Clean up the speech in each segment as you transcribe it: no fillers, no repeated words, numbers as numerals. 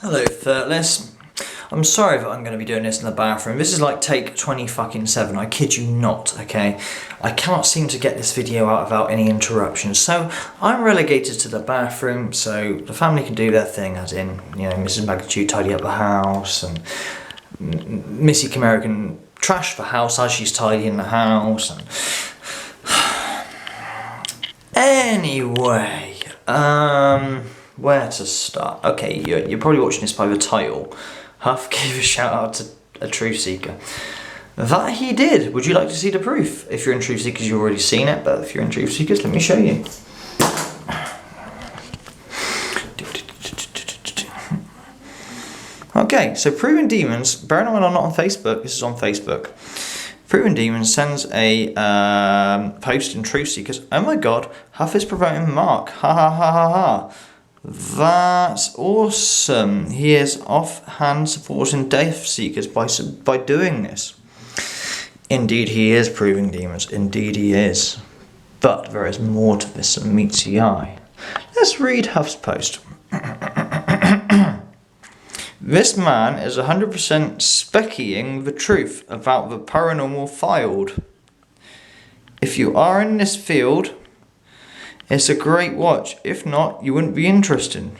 Hello, FIRTLESS. I'm sorry that I'm going to be doing this in the bathroom. This is like take 20-7, I kid you not, okay? I cannot seem to get this video out without any interruptions, so I'm relegated to the bathroom so the family can do their thing, as in, you know, Mrs. Magnitude tidy up the house, and Missy Camara can trash the house as she's tidying the house, and... Anyway, where to start? Okay, you're probably watching this by the title. Huff gave a shout out to a Truthseeker. That he did. Would you like to see the proof? If you're in Truthseekers, you've already seen it, but if you're in Truthseekers, let me show you. Okay, so Proving Demons, bearing in mind I'm not on Facebook, this is on Facebook. Proving Demons sends a post in Truthseekers. Oh my god, Huff is promoting Mark. Ha ha ha ha ha. That's awesome. He is offhand supporting Death Seekers by doing this. Indeed he is Proving Demons. Indeed he is. But there is more to this than meets the eye. Let's read Huff's post. This man is 100% speckying the truth about the paranormal filed. If you are in this field, it's a great watch. If not, you wouldn't be interested.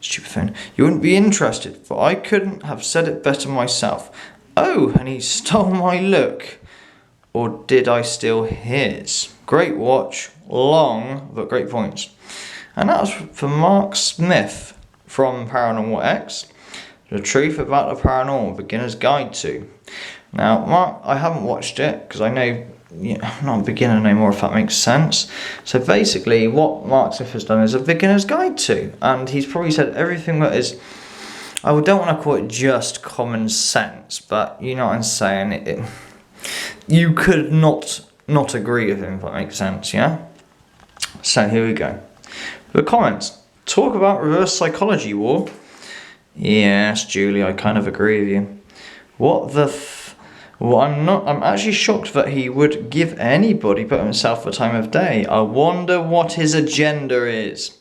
Stupid phone. You wouldn't be interested, for I couldn't have said it better myself. Oh, and he stole my look. Or did I steal his? Great watch, long, but great points. And that was for Mark Smith from Paranormal X. The Truth About the Paranormal, Beginner's Guide to. Now, Mark, I haven't watched it, because I know... I'm not a beginner anymore, if that makes sense. So basically what Mark Smith has done is a beginner's guide to, and he's probably said everything that is, I don't want to call it just common sense, but you know what I'm saying, you could not agree with him, if that makes sense, yeah? So here we go. The comments. Talk about reverse psychology war. Yes, Julie, I kind of agree with you. What the Well, I'm actually shocked that he would give anybody but himself the time of day. I wonder what his agenda is.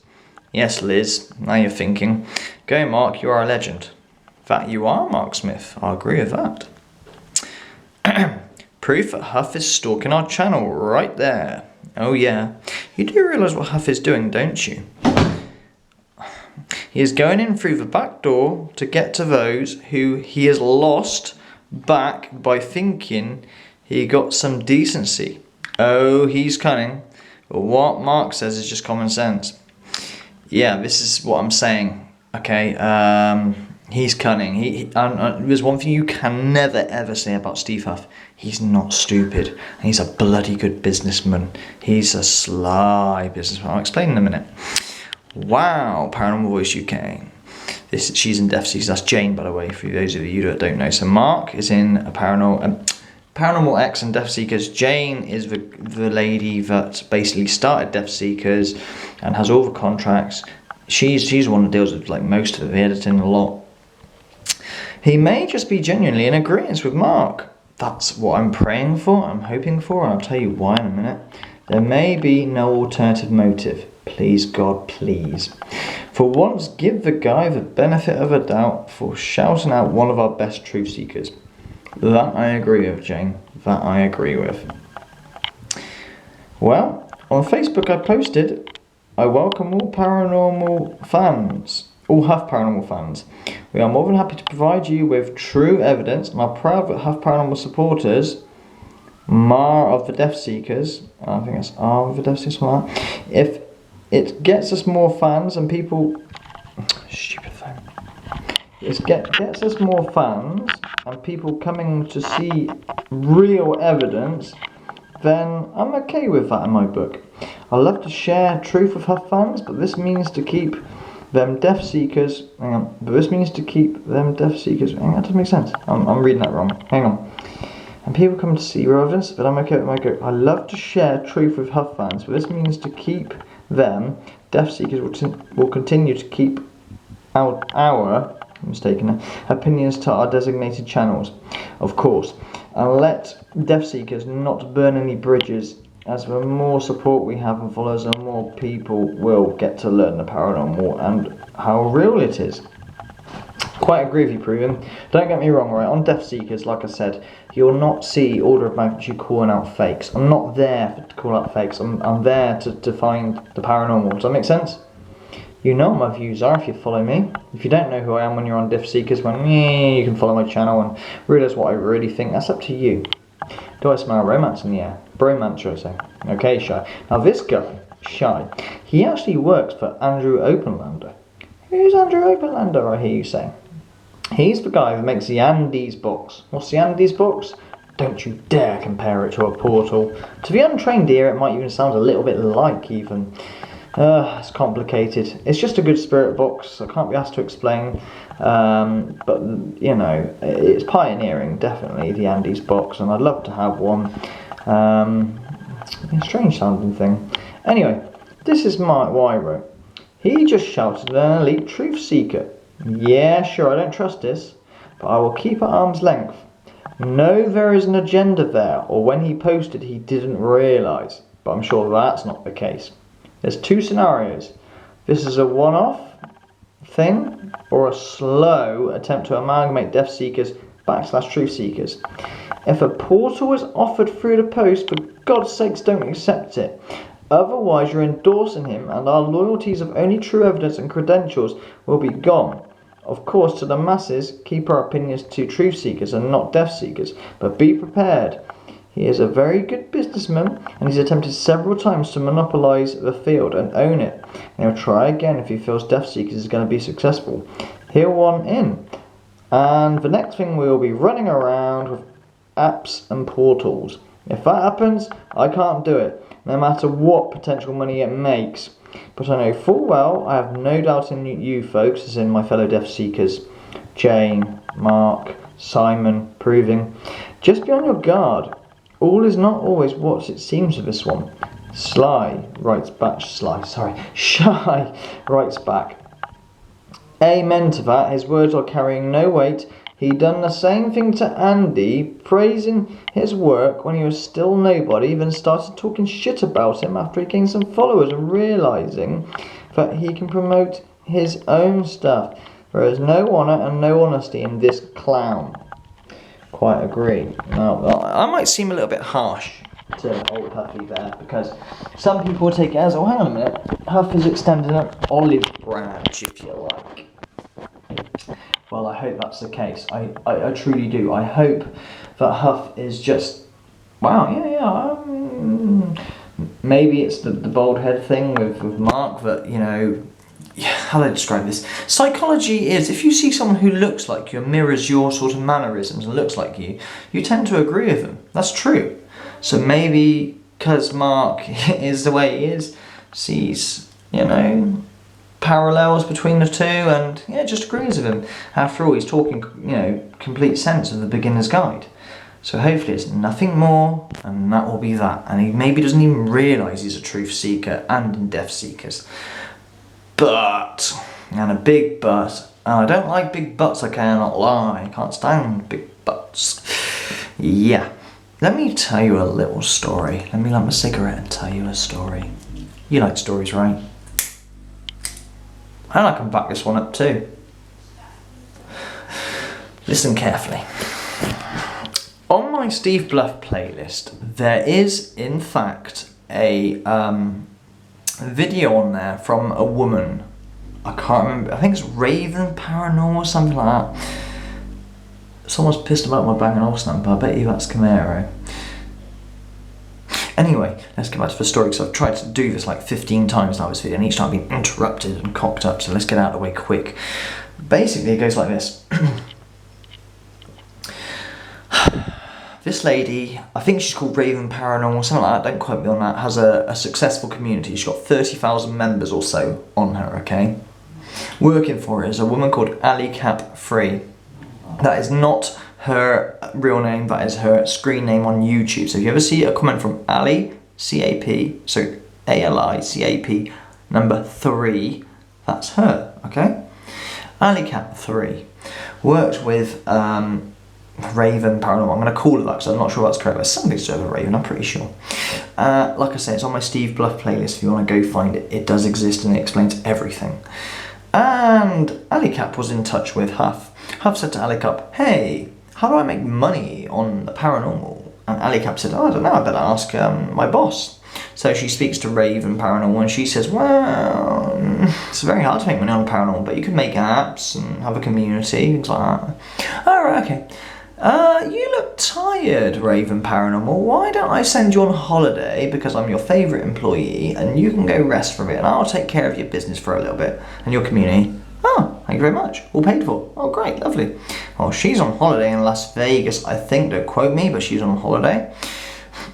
Yes, Liz, now you're thinking. Go, Mark, you are a legend. That you are, Mark Smith. I agree with that. Proof that Huff is stalking our channel right there. Oh yeah. You do realise what Huff is doing, don't you? He is going in through the back door to get to those who he has lost back by thinking he got some decency. Oh, he's cunning. But what Mark says is just common sense. Yeah, this is what I'm saying. Okay, he's cunning. There's one thing you can never ever say about Steve Huff. He's not stupid. And he's a bloody good businessman. He's a sly businessman. I'll explain in a minute. Wow, Paranormal Voice UK. She's in Death Seekers. That's Jane, by the way, for those of you that don't know. So Mark is in a Paranormal X and Death Seekers. Jane is the lady that basically started Death Seekers and has all the contracts. She's the one that deals with like most of the editing, a lot. He may just be genuinely in agreement with Mark. That's what I'm praying for, I'm hoping for, and I'll tell you why in a minute. There may be no alternative motive. Please, God, please. For once, give the guy the benefit of a doubt for shouting out one of our best truth seekers. That I agree with, Jane. That I agree with. Well, on Facebook I posted, I welcome all paranormal fans, all Huff Paranormal fans. We are more than happy to provide you with true evidence and are proud that Huff Paranormal supporters, Mar of the Death Seekers, I think that's R of the Death Seekers, Mar, if it gets us more fans and people... Stupid phone. It gets us more fans and people coming to see real evidence, then I'm okay with that in my book. I love to share truth with Huff fans, but this means to keep them Death Seekers... Hang on. But this means to keep them Death Seekers... Hang on, that doesn't make sense. I'm reading that wrong. Hang on. And people come to see real evidence, but I'm okay with my book. I love to share truth with Huff fans, but this means to keep them, Death Seekers will continue to keep our opinions to our designated channels, of course, and let Death Seekers not burn any bridges, as the more support we have and followers, the more people will get to learn the paranormal and how real it is. Quite agree with you, Proven. Don't get me wrong, right? On Death Seekers, like I said, you'll not see order of magnitude calling out fakes. I'm not there to call out fakes. I'm there to find the paranormal. Does that make sense? You know what my views are if you follow me. If you don't know who I am when you're on Death Seekers, you can follow my channel and realise what I really think. That's up to you. Do I smell romance in the air? Bromance, should I say. Okay, Shy. Now this guy, Shy, he actually works for Andrew Openlander. Who's Andrew Openlander, I hear you say? He's the guy who makes the Andes box. What's the Andes box? Don't you dare compare it to a portal. To the untrained ear, it might even sound a little bit like even. It's complicated. It's just a good spirit box. I can't be asked to explain. But, you know, it's pioneering, definitely, the Andes box. And I'd love to have one. A strange sounding thing. Anyway, this is what I wrote. He just shouted at an elite truth seeker. Yeah, sure, I don't trust this, but I will keep at arm's length. No, there is an agenda there, or when he posted he didn't realise, but I'm sure that's not the case. There's two scenarios. This is a one-off thing, or a slow attempt to amalgamate Death Seekers / Truth Seekers. If a portal is offered through the post, for God's sakes don't accept it. Otherwise you're endorsing him and our loyalties of only true evidence and credentials will be gone. Of course, to the masses, keep our opinions to truth seekers and not death seekers, but be prepared. He is a very good businessman and he's attempted several times to monopolise the field and own it. And he'll try again if he feels death seekers is going to be successful. He'll want in. And the next thing we will be running around with apps and portals. If that happens, I can't do it, no matter what potential money it makes. But I know full well I have no doubt in you folks, as in my fellow Death Seekers, Jane, Mark, Simon, Proving. Just be on your guard. All is not always what it seems with this one. Shy writes back. Amen to that, his words are carrying no weight. He done the same thing to Andy, praising his work when he was still nobody, then started talking shit about him after he gained some followers and realising that he can promote his own stuff. There is no honour and no honesty in this clown. Quite agree. Now, I might seem a little bit harsh to old Huffy there, because some people take it as, oh hang on a minute, Huff is extending an olive branch, if you like. Well, I hope that's the case. I truly do. I hope that Huff is just, wow, maybe it's the bald head thing with Mark that, you know, how do I describe this? Psychology is, if you see someone who looks like you and mirrors your sort of mannerisms and looks like you tend to agree with them. That's true. So maybe because Mark is the way he is, sees, you know, parallels between the two and just agrees with him. After all, he's talking, you know, complete sense of the beginner's guide. So hopefully it's nothing more, and that will be that. And he maybe doesn't even realise he's a truth seeker and in Death Seekers. But, and a big but, and I don't like big buts, I cannot lie. I can't stand big buts. Yeah. Let me tell you a little story. Let me light my cigarette and tell you a story. You like stories, right? And I can back this one up too. Listen carefully. On my Steve Bluff playlist, there is, in fact, a video on there from a woman. I can't remember. I think it's Raven Paranormal or something like that. Someone's pissed about my Bang & Olufsen number. I bet you that's Camaro. Anyway, let's get back to the story, because I've tried to do this like 15 times now, this video, and each time I've been interrupted and cocked up, so let's get out of the way quick. Basically, it goes like this. This lady, I think she's called Raven Paranormal, something like that, don't quote me on that, has a successful community. She's got 30,000 members or so on her, okay? Working for her is a woman called Ali Cap Free. That is not her real name, that is her screen name on YouTube. So if you ever see a comment from Ali, C-A-P, so A-L-I-C-A-P, number 3, that's her, okay? Ali Cap 3 works with Raven Paranormal. I'm going to call it that because I'm not sure that's correct, but something to do with Raven, I'm pretty sure. Like I say, it's on my Steve Bluff playlist if you want to go find it. It does exist and it explains everything. And Ali Cap was in touch with Huff Huff said to Ali Cup, hey, how do I make money on the paranormal? And Ali Cup said, oh, I don't know, I better ask my boss. So she speaks to Raven Paranormal and she says, well, it's very hard to make money on paranormal, but you could make apps and have a community, things like that. Alright, okay. You look tired, Raven Paranormal. Why don't I send you on holiday because I'm your favourite employee and you can go rest for a bit and I'll take care of your business for a little bit and your community. Oh, thank you very much. All paid for. Oh, great, lovely. Well, she's on holiday in Las Vegas, I think. Don't quote me, but she's on holiday.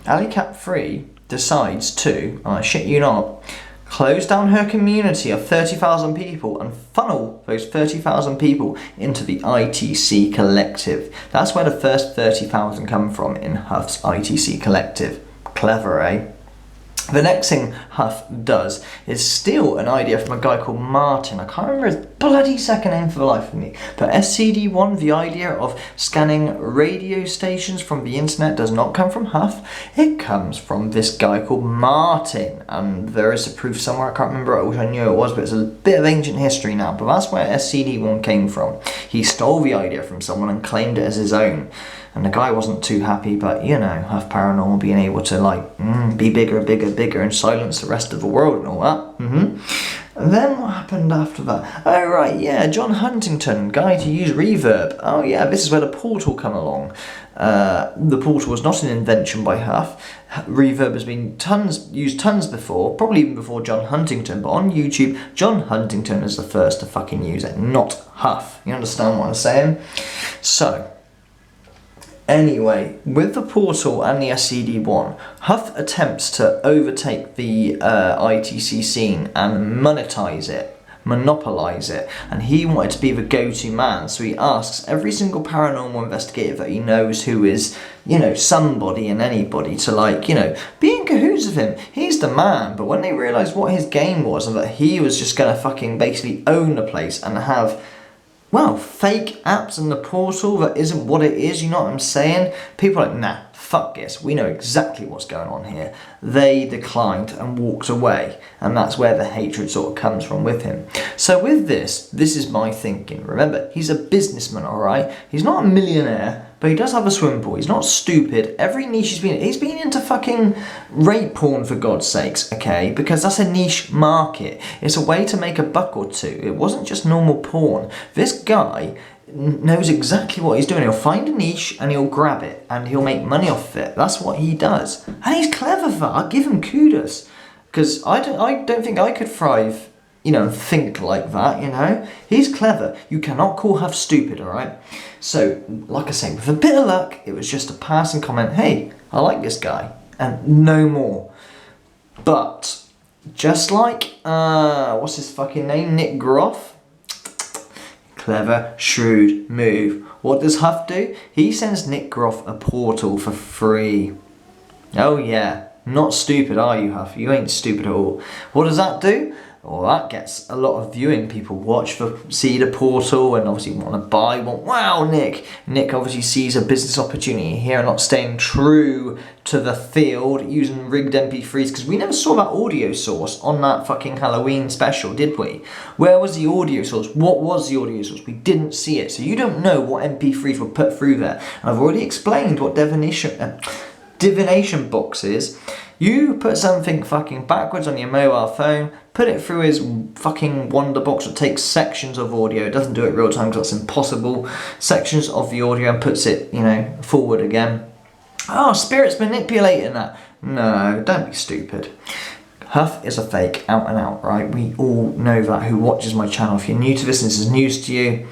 Alley Cat 3 decides to, I shit you not, close down her community of 30,000 people and funnel those 30,000 people into the ITC Collective. That's where the first 30,000 come from, in Huff's ITC Collective. Clever, eh? The next thing Huff does is steal an idea from a guy called Martin. I can't remember his bloody second name for the life of me. But SCD-1, the idea of scanning radio stations from the internet, does not come from Huff. It comes from this guy called Martin. And there is a proof somewhere, I can't remember, I wish I knew it was, but it's a bit of ancient history now. But that's where SCD-1 came from. He stole the idea from someone and claimed it as his own. And the guy wasn't too happy, but you know, Huff Paranormal being able to like be bigger, bigger, bigger and silence the rest of the world and all that. And then what happened after that? Oh right, yeah, John Huntington, guy to use reverb. Oh yeah, this is where the portal come along. The portal was not an invention by Huff. Reverb has been used tons before, probably even before John Huntington, but on YouTube, John Huntington is the first to fucking use it, not Huff. You understand what I'm saying? So, anyway, with the portal and the SCD-1, Huff attempts to overtake the ITC scene and monetize it, monopolize it, and he wanted to be the go-to man, so he asks every single paranormal investigator that he knows who is, you know, somebody and anybody to, like, you know, be in cahoots with him. He's the man. But when they realised what his game was and that he was just gonna fucking basically own the place and have, well, fake apps in the portal that isn't what it is, you know what I'm saying? People are like, nah, fuck this, we know exactly what's going on here. They declined and walked away, and that's where the hatred sort of comes from with him. So with this is my thinking. Remember, he's a businessman, alright? He's not a millionaire, but he does have a swimming pool. He's not stupid. Every niche he's been into fucking rape porn, for God's sakes, okay? Because that's a niche market. It's a way to make a buck or two. It wasn't just normal porn. This guy knows exactly what he's doing. He'll find a niche and he'll grab it and he'll make money off it. That's what he does. And he's clever for that. I'll give him kudos. Because I don't think I could thrive, you know, think like that, you know? He's clever. You cannot call Huff stupid, alright? So, like I say, with a bit of luck, it was just a passing comment, hey, I like this guy, and no more. But, just like, what's his fucking name, Nick Groff? Clever, shrewd move. What does Huff do? He sends Nick Groff a portal for free. Oh yeah, not stupid are you, Huff? You ain't stupid at all. What does that do? Well, that gets a lot of viewing. People watch see the portal and obviously want to buy. Wow, Nick. Nick obviously sees a business opportunity here, not staying true to the field, using rigged MP3s, because we never saw that audio source on that fucking Halloween special, did we? Where was the audio source? What was the audio source? We didn't see it, so you don't know what MP3s were put through there. And I've already explained what divination box is. You put something fucking backwards on your mobile phone, put it through his fucking wonder box that takes sections of audio. It doesn't do it real time because that's impossible. Sections of the audio and puts it, you know, forward again. Oh, Spirit's manipulating that. No, don't be stupid. Huff is a fake, out and out, right? We all know that who watches my channel. If you're new to this is news to you,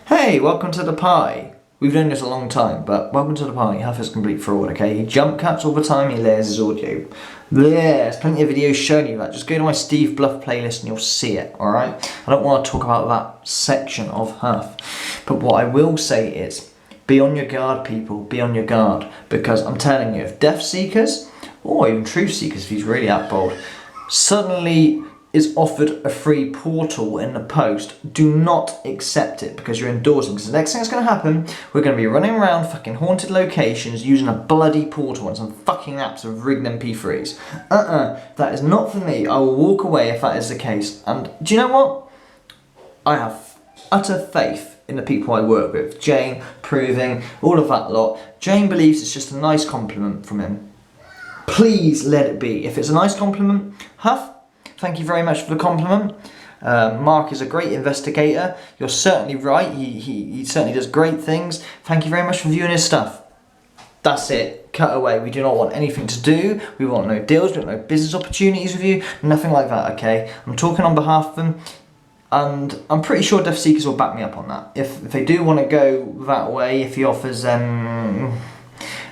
hey, welcome to the party. We've known this a long time, but welcome to the party. Huff is a complete fraud, okay? He jump cuts all the time, he layers his audio. There's plenty of videos showing you that. Just go to my Steve Bluff playlist and you'll see it, alright? I don't want to talk about that section of Huff. But what I will say is, be on your guard, people. Be on your guard. Because I'm telling you, if Death Seekers, or even Truth Seekers if he's really that bold, suddenly is offered a free portal in the post, do not accept it because you're endorsing. Because the next thing that's going to happen, we're going to be running around fucking haunted locations using a bloody portal and some fucking apps of rigged MP3s. That is not for me. I will walk away if that is the case. And do you know what? I have utter faith in the people I work with. Jane, Proving, all of that lot. Jane believes it's just a nice compliment from him. Please let it be. If it's a nice compliment, Huff, thank you very much for the compliment. Mark is a great investigator. You're certainly right. He certainly does great things. Thank you very much for viewing his stuff. That's it. Cut away. We do not want anything to do. We want no deals. We want no business opportunities with you. Nothing like that, okay? I'm talking on behalf of them. And I'm pretty sure Truthseekers will back me up on that. If they do want to go that way, if he offers them...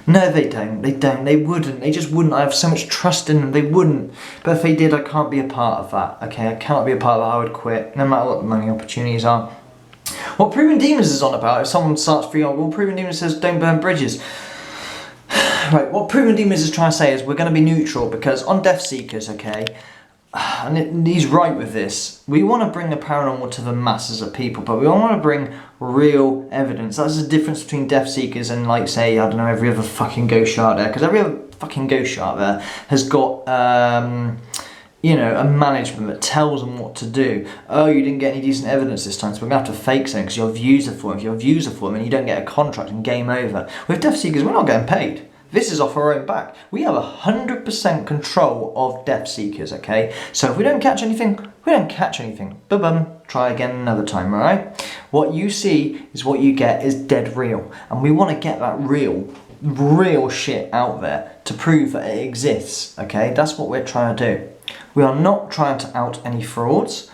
No, they don't. They don't. They wouldn't. They just wouldn't. I have so much trust in them. They wouldn't. But if they did, I can't be a part of that. Okay, I cannot be a part of that. I would quit, no matter what the money opportunities are. What Proven Demons is on about, if someone starts freaking out, well, Proven Demons says don't burn bridges. Right, what Proven Demons is trying to say is we're going to be neutral, because on Truthseekers, okay, and he's right with this, we want to bring the paranormal to the masses of people, but we want to bring real evidence. That's the difference between Truthseekers and, like, say, I don't know, every other fucking ghost show out there, because every other fucking ghost show out there has got, you know, a management that tells them what to do. Oh, you didn't get any decent evidence this time, so we're going to have to fake something because your views are for them. If your views are for them and you don't get a contract and game over. With Truthseekers, we're not getting paid. This is off our own back. We have 100% control of Truthseekers, okay? So if we don't catch anything, we don't catch anything. Ba-bum. Try again another time, alright? What you see is what you get is dead real. And we want to get that real shit out there to prove that it exists, okay? That's what we're trying to do. We are not trying to out any frauds.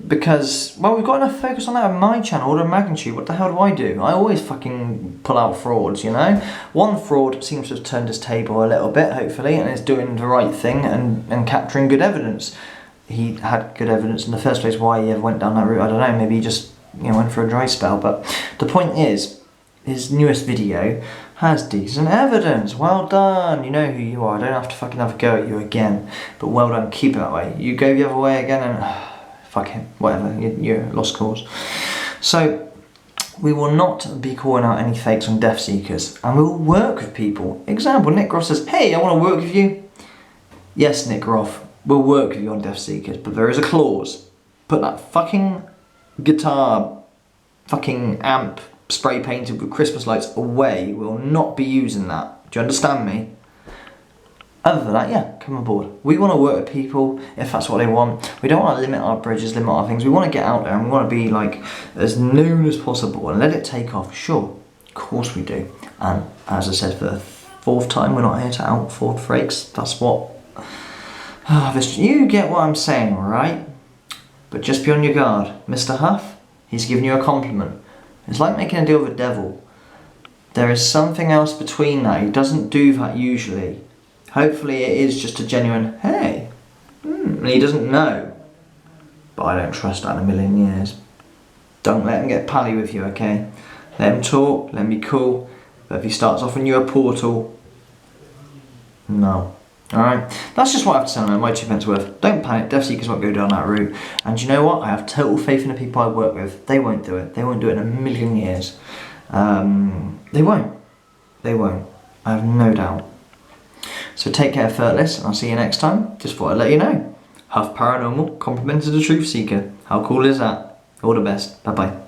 Because, well, we've got enough focus on that on my channel, order of magnitude. What the hell do? I always fucking pull out frauds, you know? One fraud seems to have turned his table a little bit, hopefully, and is doing the right thing and capturing good evidence. He had good evidence in the first place. Why he ever went down that route, I don't know. Maybe he just, you know, went for a dry spell. But the point is, his newest video has decent evidence. Well done. You know who you are. I don't have to fucking have a go at you again. But well done. Keep it that way. You go the other way again and fuck it. Whatever. You're lost cause. So we will not be calling out any fakes on Truthseekers, and we will work with people. Example, Nick Groff says, hey, I want to work with you. Yes, Nick Groff, we'll work with you on Truthseekers, but there is a clause. Put that fucking guitar, fucking amp, spray painted with Christmas lights away. We'll not be using that. Do you understand me? Other than that, yeah, come aboard. We want to work with people if that's what they want. We don't want to limit our bridges, limit our things. We want to get out there and we want to be like as known as possible and let it take off. Sure, of course we do. And as I said for the fourth time, we're not here to out fraud frakes. That's what... you get what I'm saying, right? But just be on your guard. Mr. Huff, he's giving you a compliment. It's like making a deal with the devil. There is something else between that. He doesn't do that usually. Hopefully it is just a genuine, hey, and he doesn't know. But I don't trust that in a million years. Don't let him get pally with you, okay? Let him talk, let him be cool. But if he starts offering you a portal, no. Alright, that's just what I have to say on my 2 pence worth. Don't panic, Truthseekers won't go down that route. And you know what? I have total faith in the people I work with. They won't do it. They won't do it in a million years. They won't. They won't. I have no doubt. So take care, FIRTLESS, and I'll see you next time. Just thought I'd let you know. Huff Paranormal complimented a Truthseeker. How cool is that? All the best. Bye bye.